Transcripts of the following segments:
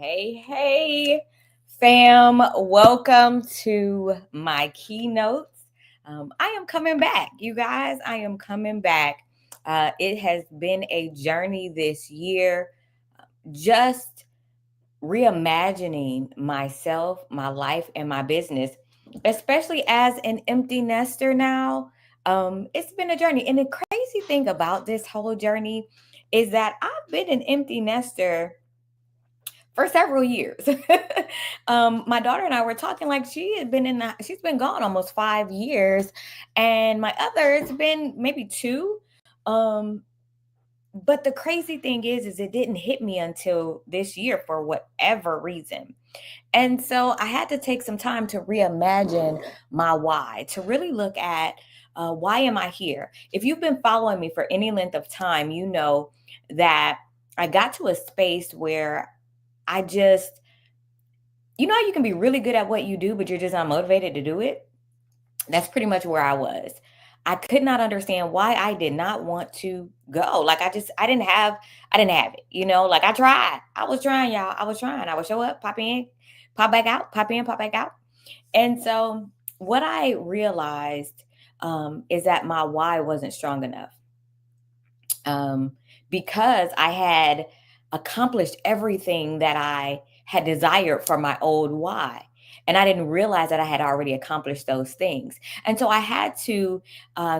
Hey, fam. Welcome to my keynotes. I am coming back, you guys. I am coming back. It has been a journey this year, just reimagining myself, my life, and my business, especially as an empty nester now. It's been a journey. And the crazy thing about this whole journey is that I've been an empty nester for several years. My daughter and I were talking like she's been gone almost 5 years, and my other it's been maybe two. Um, but the crazy thing is it didn't hit me until this year for whatever reason. And so I had to take some time to reimagine my why, to really look at why am I here? If you've been following me for any length of time, you know that I got to a space where I just, how you can be really good at what you do, but you're just not motivated to do it? That's pretty much where I was. I could not understand why I did not want to go. Like I didn't have it, like I tried. I was trying, y'all. I was trying. I would show up, pop in, pop back out, pop in, pop back out. And so what I realized is that my why wasn't strong enough because I had accomplished everything that I had desired for my old why. And I didn't realize that I had already accomplished those things. And so I had to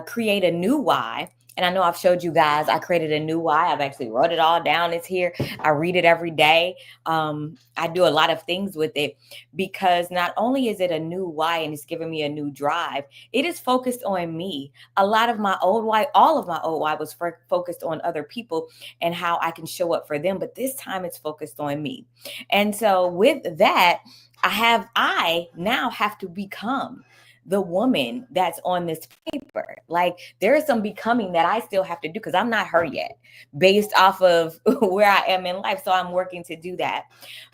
create a new why. And I know I've showed you guys, I created a new why. I've actually wrote it all down. It's here. I read it every day. I do a lot of things with it because not only is it a new why and it's giving me a new drive, it is focused on me. A lot of my old why, all of my old why was focused on other people and how I can show up for them. But this time it's focused on me. And so with that, I now have to become the woman that's on this paper. Like there is some becoming that I still have to do because I'm not her yet based off of where I am in life. So I'm working to do that.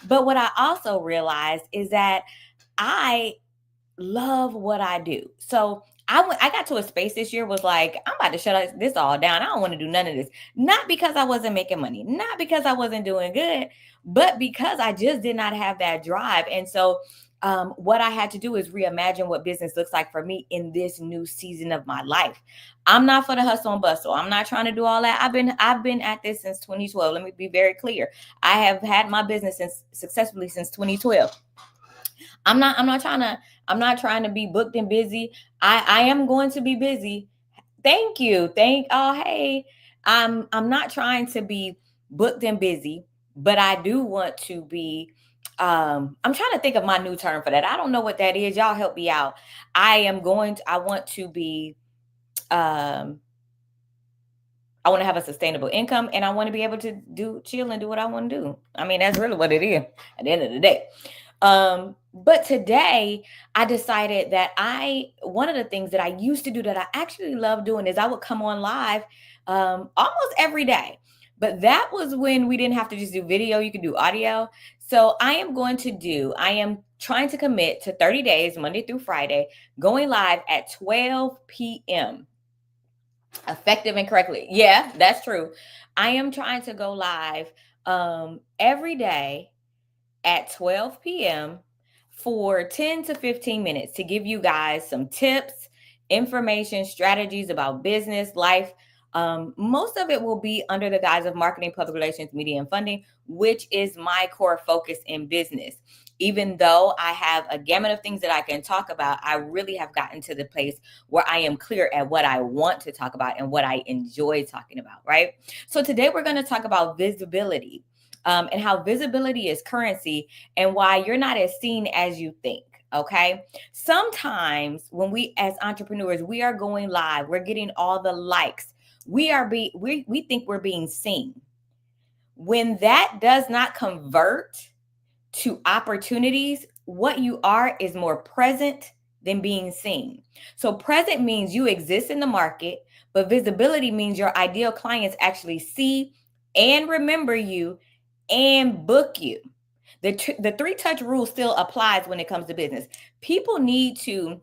But what I also realized is that I love what I do. So I got to a space this year was like, I'm about to shut this all down. I don't want to do none of this. Not because I wasn't making money, not because I wasn't doing good, but because I just did not have that drive. And so what I had to do is reimagine what business looks like for me in this new season of my life. I'm not for the hustle and bustle. I'm not trying to do all that. I've been at this since 2012. Let me be very clear. I have had my business successfully since 2012. I'm not trying to be booked and busy. I am going to be busy. Thank you. Hey. I'm not trying to be booked and busy, but I do want to be I'm trying to think of my new term for that. I don't know what that is. Y'all help me out. I want to be I want to have a sustainable income and I want to be able to chill and do what I want to do. I mean, that's really what it is at the end of the day. But today I decided that one of the things that I used to do that I actually love doing is I would come on live almost every day. But that was when we didn't have to just do video, you could do audio. So I am trying to commit to 30 days, Monday through Friday, going live at 12 p.m. effective and correctly. Yeah, that's true. I am trying to go live every day at 12 p.m. for 10 to 15 minutes to give you guys some tips, information, strategies about business, life. Most of it will be under the guise of marketing, public relations, media, and funding, which is my core focus in business. Even though I have a gamut of things that I can talk about, I really have gotten to the place where I am clear at what I want to talk about and what I enjoy talking about, right? So today we're going to talk about visibility. And how visibility is currency and why you're not as seen as you think. Okay. Sometimes when we, as entrepreneurs, we are going live, we're getting all the likes. We think we're being seen. When that does not convert to opportunities, what you are is more present than being seen. So present means you exist in the market, but visibility means your ideal clients actually see and remember you and book you. The three-touch rule still applies when it comes to business. People need to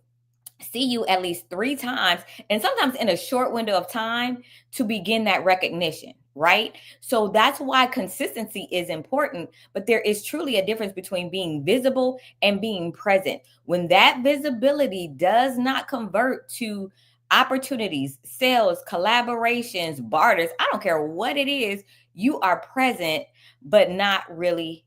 see you at least 3 times and sometimes in a short window of time to begin that recognition, right? So that's why consistency is important, but there is truly a difference between being visible and being present. When that visibility does not convert to opportunities, sales, collaborations, barters, I don't care what it is, you are present, but not really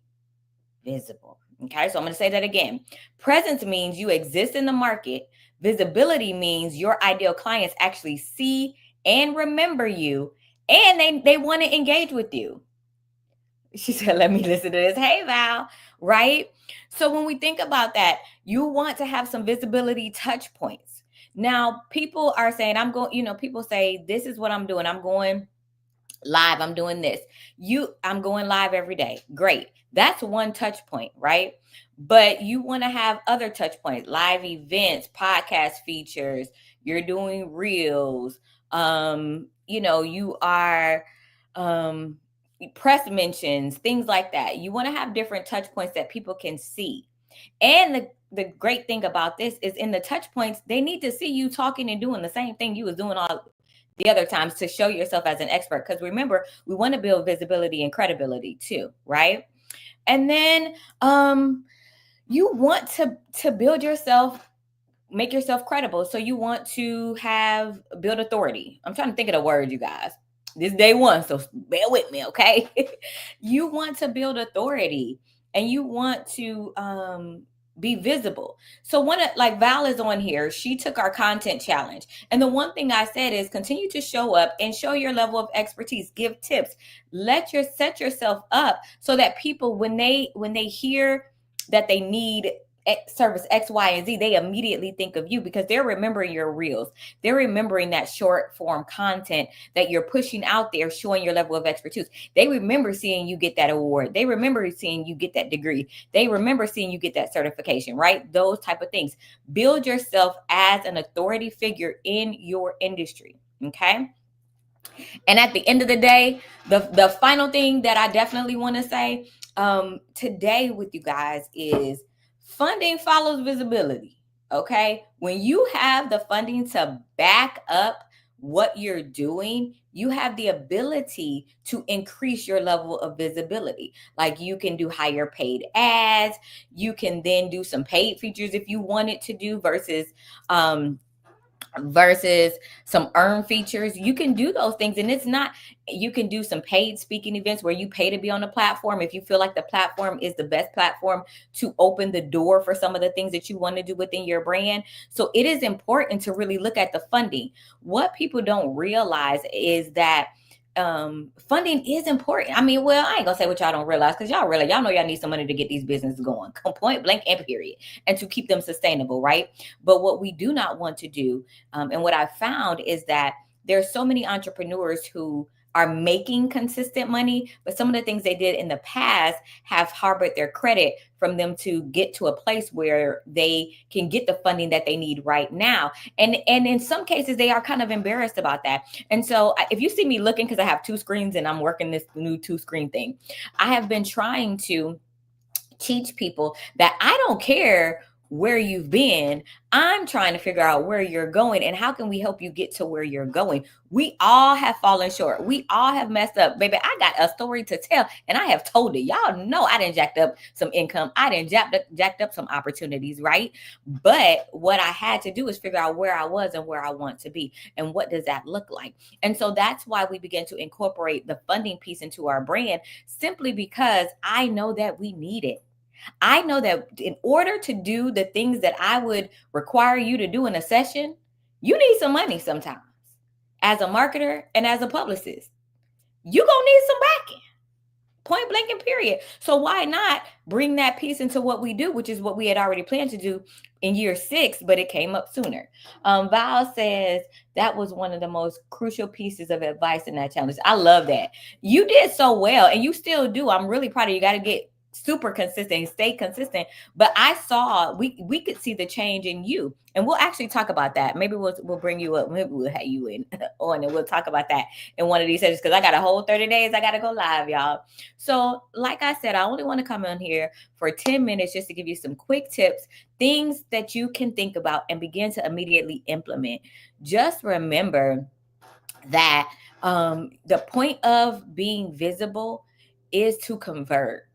visible. Okay, so I'm going to say that again. Presence means you exist in the market. Visibility means your ideal clients actually see and remember you, and they want to engage with you. She said, let me listen to this. Hey, Val, right? So when we think about that, you want to have some visibility touch points. Now, people are saying, I'm going, people say, this is what I'm doing. I'm going live. I'm doing this. I'm going live every day. Great. That's one touch point, right? But you want to have other touch points, live events, podcast features, you're doing reels, you are press mentions, things like that. You want to have different touch points that people can see. And the great thing about this is in the touch points, they need to see you talking and doing the same thing you was doing all the other times to show yourself as an expert. Because remember, we want to build visibility and credibility too, right? And then you want to build yourself, make yourself credible. So you want to build authority. I'm trying to think of the word, you guys. This is day one, so bear with me, okay? You want to build authority, and you want to be visible. So like Val is on here, she took our content challenge. And the one thing I said is continue to show up and show your level of expertise, give tips, set yourself up so that people, when they hear that they need service X, Y, and Z, they immediately think of you because they're remembering your reels. They're remembering that short form content that you're pushing out there, showing your level of expertise. They remember seeing you get that award. They remember seeing you get that degree. They remember seeing you get that certification, right? Those type of things. Build yourself as an authority figure in your industry, okay? And at the end of the day, the final thing that I definitely want to say today with you guys is funding follows visibility. Okay. When you have the funding to back up what you're doing, you have the ability to increase your level of visibility. Like you can do higher paid ads. You can then do some paid features if you wanted to do versus some earn features. You can do those things, and you can do some paid speaking events where you pay to be on the platform if you feel like the platform is the best platform to open the door for some of the things that you want to do within your brand. So it is important to really look at the funding. What people don't realize is that funding is important. I mean, well, I ain't gonna say what y'all don't realize, because y'all know y'all need some money to get these businesses going, point blank and period, and to keep them sustainable, right? But what we do not want to do, and what I found is that there's so many entrepreneurs who are making consistent money, but some of the things they did in the past have harbored their credit from them to get to a place where they can get the funding that they need right now. And in some cases, they are kind of embarrassed about that. And so if you see me looking, because I have two screens and I'm working this new 2-screen thing, I have been trying to teach people that I don't care where you've been. I'm trying to figure out where you're going and how can we help you get to where you're going. We all have fallen short. We all have messed up. Baby, I got a story to tell, and I have told it. Y'all know I done jacked up some income. I done jacked up some opportunities, right? But what I had to do is figure out where I was and where I want to be, and what does that look like? And so that's why we began to incorporate the funding piece into our brand, simply because I know that we need it. I know that in order to do the things that I would require you to do in a session, you need some money sometimes. As a marketer and as a publicist, you're going to need some backing. Point blank and period. So why not bring that piece into what we do, which is what we had already planned to do in year 6, but it came up sooner. Val says that was one of the most crucial pieces of advice in that challenge. I love that. You did so well, and you still do. I'm really proud of you. You got to get super consistent, stay consistent. But I saw we could see the change in you, and we'll actually talk about that. Maybe we'll bring you up. Maybe we'll have you in on, and we'll talk about that in one of these sessions, because I got a whole 30 days. I got to go live, y'all. So like I said, I only want to come on here for 10 minutes just to give you some quick tips, things that you can think about and begin to immediately implement. Just remember that the point of being visible is to convert.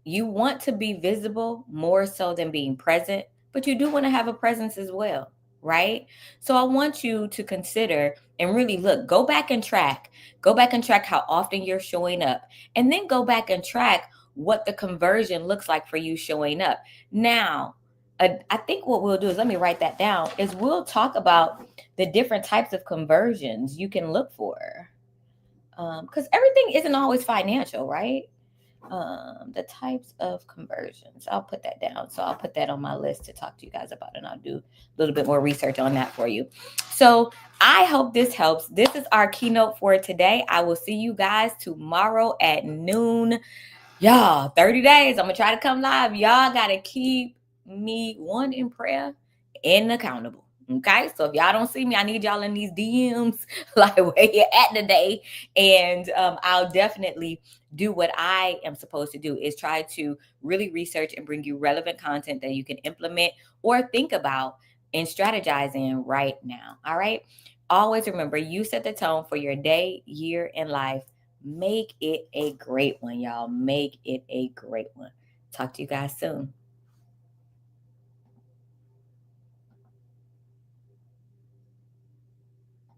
You want to be visible more so than being present, but you do want to have a presence as well, right? So I want you to consider and really look, go back and track how often you're showing up, and then go back and track what the conversion looks like for you showing up. Now, I think what we'll do is, let me write that down, is we'll talk about the different types of conversions you can look for. Because everything isn't always financial, right? The types of conversions. I'll put that down. So I'll put that on my list to talk to you guys about, and I'll do a little bit more research on that for you. So I hope this helps. This is our keynote for today. I will see you guys tomorrow at noon. Y'all, 30 days. I'm going to try to come live. Y'all got to keep me one in prayer and accountable. Okay, so if y'all don't see me, I need y'all in these DMs, like where you at today, and I'll definitely do what I am supposed to do, is try to really research and bring you relevant content that you can implement or think about and strategize in right now. All right, always remember, you set the tone for your day, year, and life. Make it a great one, y'all. Make it a great one. Talk to you guys soon.